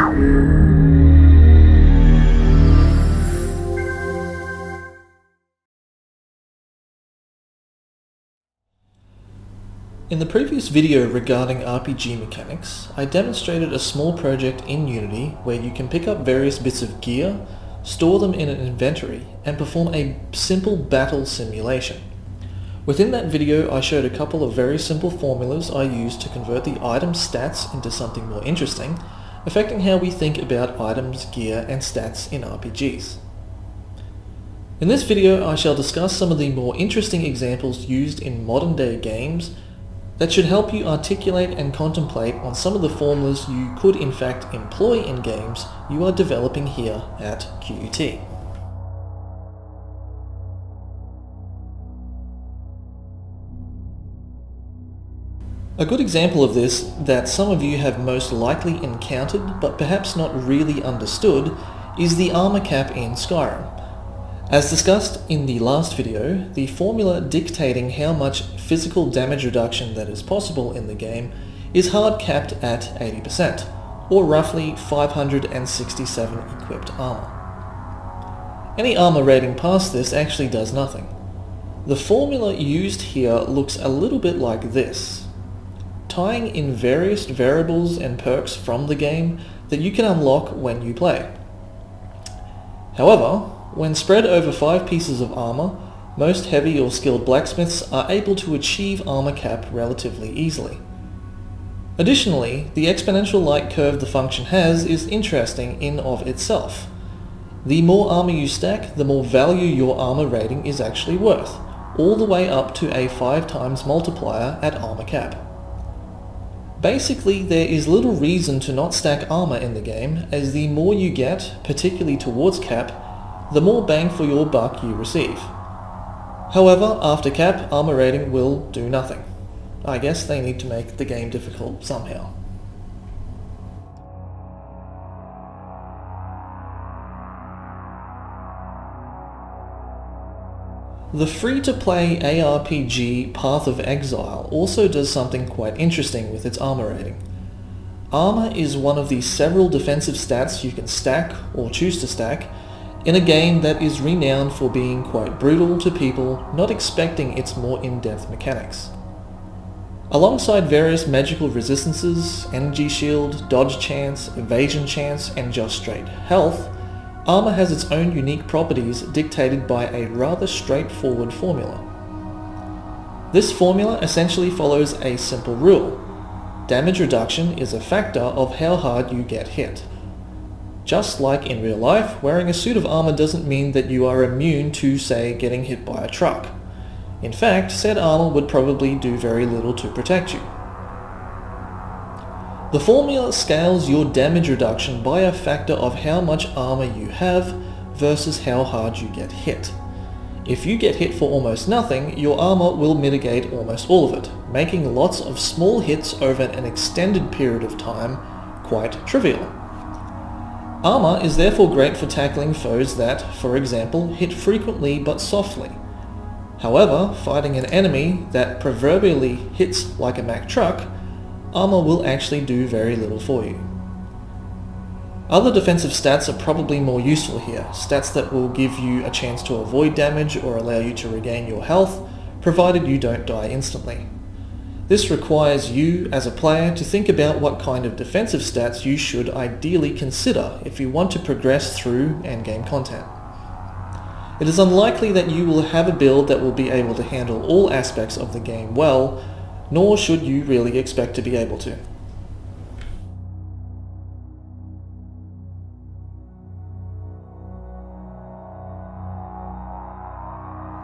In the previous video regarding RPG mechanics, I demonstrated a small project in Unity where you can pick up various bits of gear, store them in an inventory, and perform a simple battle simulation. Within that video I showed a couple of very simple formulas I used to convert the item's stats into something more interesting, affecting how we think about items, gear, and stats in RPGs. In this video I shall discuss some of the more interesting examples used in modern day games that should help you articulate and contemplate on some of the formulas you could in fact employ in games you are developing here at QUT. A good example of this that some of you have most likely encountered but perhaps not really understood is the Armour Cap in Skyrim. As discussed in the last video, the formula dictating how much physical damage reduction that is possible in the game is hard capped at 80%, or roughly 567 equipped armor. Any armor rating past this actually does nothing. The formula used here looks a little bit like this, tying in various variables and perks from the game that you can unlock when you play. However, when spread over 5 pieces of armor, most heavy or skilled blacksmiths are able to achieve armor cap relatively easily. Additionally, the exponential-like curve the function has is interesting in of itself. The more armor you stack, the more value your armor rating is actually worth, all the way up to a 5 times multiplier at armor cap. Basically, there is little reason to not stack armor in the game, as the more you get, particularly towards cap, the more bang for your buck you receive. However, after cap, armor rating will do nothing. I guess they need to make the game difficult somehow. The free-to-play ARPG Path of Exile also does something quite interesting with its armor rating. Armor is one of the several defensive stats you can stack or choose to stack in a game that is renowned for being quite brutal to people not expecting its more in-depth mechanics. Alongside various magical resistances, energy shield, dodge chance, evasion chance, and just straight health, armor has its own unique properties dictated by a rather straightforward formula. This formula essentially follows a simple rule. Damage reduction is a factor of how hard you get hit. Just like in real life, wearing a suit of armor doesn't mean that you are immune to, say, getting hit by a truck. In fact, said armor would probably do very little to protect you. The formula scales your damage reduction by a factor of how much armor you have versus how hard you get hit. If you get hit for almost nothing, your armor will mitigate almost all of it, making lots of small hits over an extended period of time quite trivial. Armor is therefore great for tackling foes that, for example, hit frequently but softly. However, fighting an enemy that proverbially hits like a Mack truck, armor will actually do very little for you. Other defensive stats are probably more useful here, stats that will give you a chance to avoid damage or allow you to regain your health, provided you don't die instantly. This requires you, as a player, to think about what kind of defensive stats you should ideally consider if you want to progress through endgame content. It is unlikely that you will have a build that will be able to handle all aspects of the game well, nor should you really expect to be able to.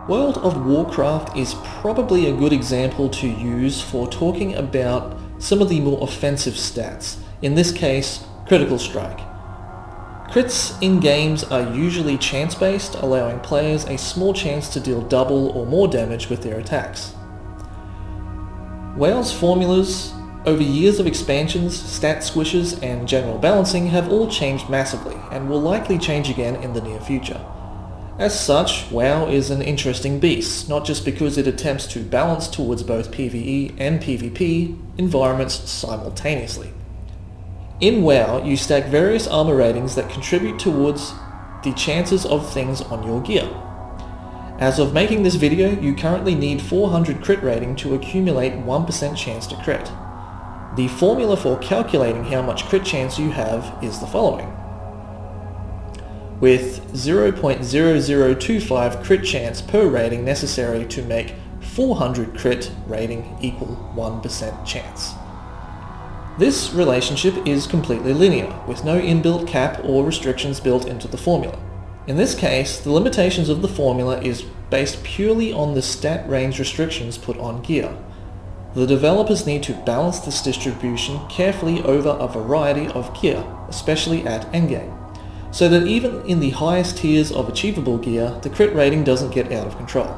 World of Warcraft is probably a good example to use for talking about some of the more offensive stats, in this case, critical strike. Crits in games are usually chance-based, allowing players a small chance to deal double or more damage with their attacks. WoW's formulas, over years of expansions, stat squishes, and general balancing have all changed massively, and will likely change again in the near future. As such, WoW is an interesting beast, not just because it attempts to balance towards both PvE and PvP environments simultaneously. In WoW, you stack various armor ratings that contribute towards the chances of things on your gear. As of making this video, you currently need 400 crit rating to accumulate 1% chance to crit. The formula for calculating how much crit chance you have is the following. With 0.0025 crit chance per rating necessary to make 400 crit rating equal 1% chance. This relationship is completely linear, with no inbuilt cap or restrictions built into the formula. In this case, the limitations of the formula is based purely on the stat range restrictions put on gear. The developers need to balance this distribution carefully over a variety of gear, especially at endgame, so that even in the highest tiers of achievable gear, the crit rating doesn't get out of control.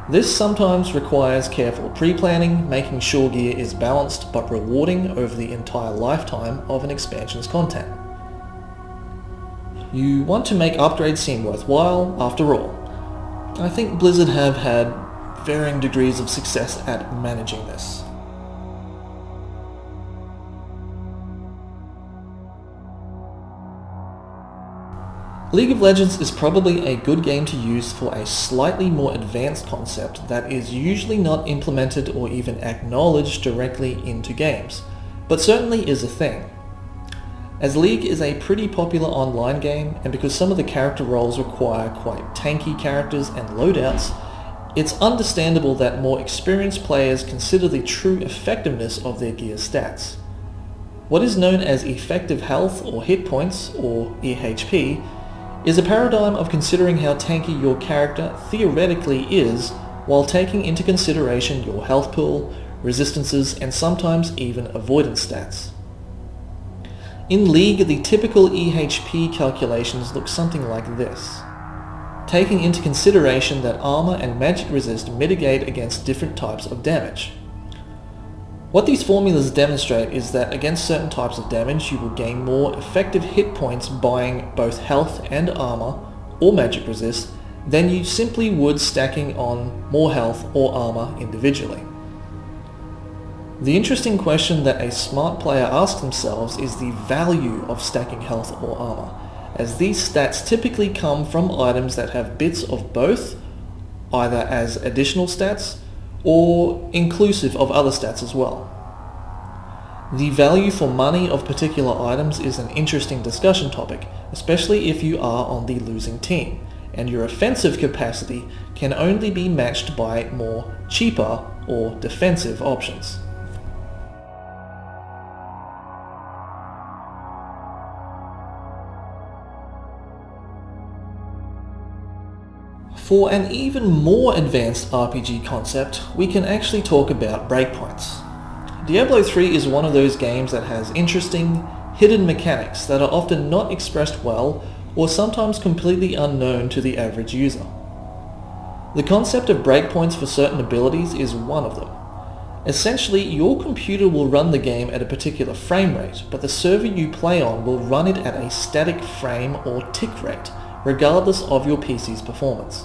This sometimes requires careful pre-planning, making sure gear is balanced but rewarding over the entire lifetime of an expansion's content. You want to make upgrades seem worthwhile, after all. I think Blizzard have had varying degrees of success at managing this. League of Legends is probably a good game to use for a slightly more advanced concept that is usually not implemented or even acknowledged directly into games, but certainly is a thing. As League is a pretty popular online game, and because some of the character roles require quite tanky characters and loadouts, it's understandable that more experienced players consider the true effectiveness of their gear stats. What is known as effective health or hit points, or EHP, is a paradigm of considering how tanky your character theoretically is while taking into consideration your health pool, resistances, and sometimes even avoidance stats. In League, the typical EHP calculations look something like this, taking into consideration that armor and magic resist mitigate against different types of damage. What these formulas demonstrate is that against certain types of damage you will gain more effective hit points buying both health and armor or magic resist than you simply would stacking on more health or armor individually. The interesting question that a smart player asks themselves is the value of stacking health or armor, as these stats typically come from items that have bits of both, either as additional stats or inclusive of other stats as well. The value for money of particular items is an interesting discussion topic, especially if you are on the losing team, and your offensive capacity can only be matched by more cheaper or defensive options. For an even more advanced RPG concept, we can actually talk about breakpoints. Diablo 3 is one of those games that has interesting, hidden mechanics that are often not expressed well or sometimes completely unknown to the average user. The concept of breakpoints for certain abilities is one of them. Essentially, your computer will run the game at a particular frame rate, but the server you play on will run it at a static frame or tick rate, regardless of your PC's performance.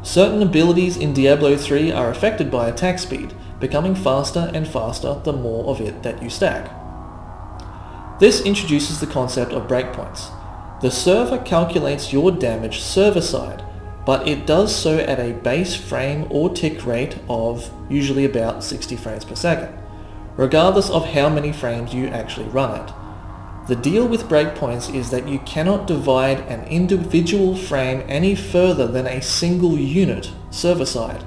Certain abilities in Diablo 3 are affected by attack speed, becoming faster and faster the more of it that you stack. This introduces the concept of breakpoints. The server calculates your damage server-side, but it does so at a base frame or tick rate of usually about 60 frames per second, regardless of how many frames you actually run at. The deal with breakpoints is that you cannot divide an individual frame any further than a single unit server-side.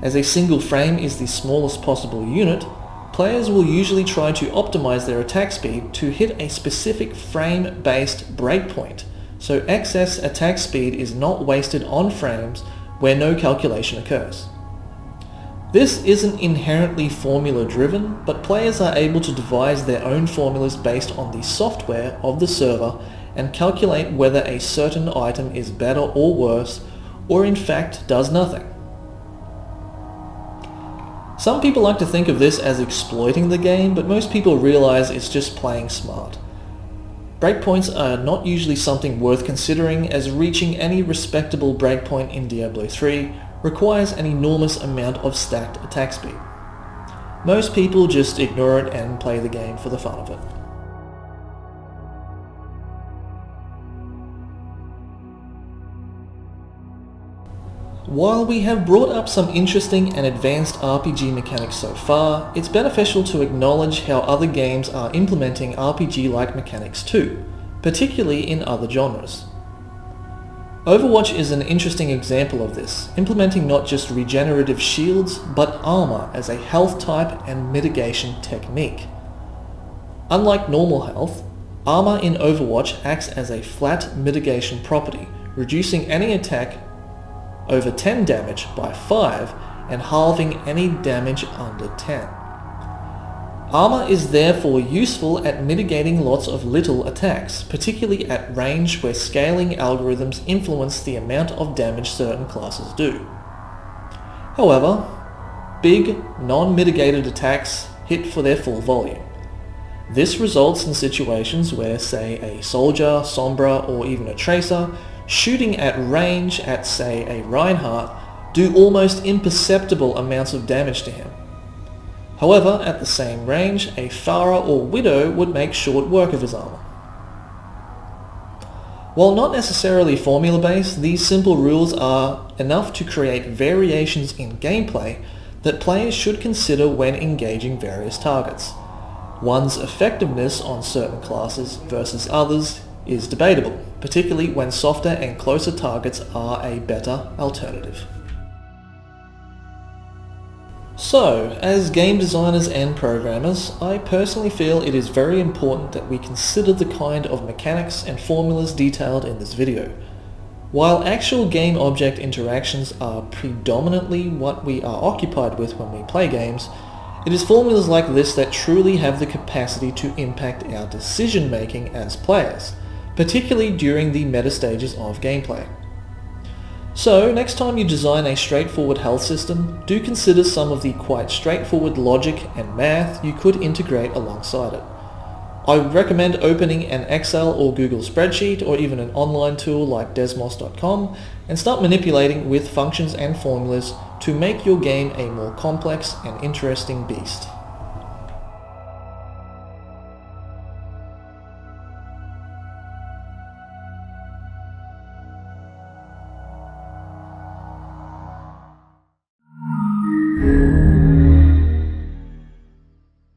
As a single frame is the smallest possible unit, players will usually try to optimize their attack speed to hit a specific frame-based breakpoint, so excess attack speed is not wasted on frames where no calculation occurs. This isn't inherently formula-driven, but players are able to devise their own formulas based on the software of the server and calculate whether a certain item is better or worse, or in fact does nothing. Some people like to think of this as exploiting the game, but most people realize it's just playing smart. Breakpoints are not usually something worth considering, as reaching any respectable breakpoint in Diablo 3 requires an enormous amount of stacked attack speed. Most people just ignore it and play the game for the fun of it. While we have brought up some interesting and advanced RPG mechanics so far, it's beneficial to acknowledge how other games are implementing RPG-like mechanics too, particularly in other genres. Overwatch is an interesting example of this, implementing not just regenerative shields, but armor as a health type and mitigation technique. Unlike normal health, armor in Overwatch acts as a flat mitigation property, reducing any attack over 10 damage by 5 and halving any damage under 10. Armor is therefore useful at mitigating lots of little attacks, particularly at range where scaling algorithms influence the amount of damage certain classes do. However, big, non-mitigated attacks hit for their full volume. This results in situations where, say, a soldier, sombra, or even a tracer shooting at range at, say, a Reinhardt do almost imperceptible amounts of damage to him. However, at the same range, a Pharah or Widow would make short work of his armor. While not necessarily formula-based, these simple rules are enough to create variations in gameplay that players should consider when engaging various targets. One's effectiveness on certain classes versus others is debatable, particularly when softer and closer targets are a better alternative. So, as game designers and programmers, I personally feel it is very important that we consider the kind of mechanics and formulas detailed in this video. While actual game object interactions are predominantly what we are occupied with when we play games, it is formulas like this that truly have the capacity to impact our decision making as players, particularly during the meta stages of gameplay. So, next time you design a straightforward health system, do consider some of the quite straightforward logic and math you could integrate alongside it. I would recommend opening an Excel or Google spreadsheet or even an online tool like desmos.com and start manipulating with functions and formulas to make your game a more complex and interesting beast.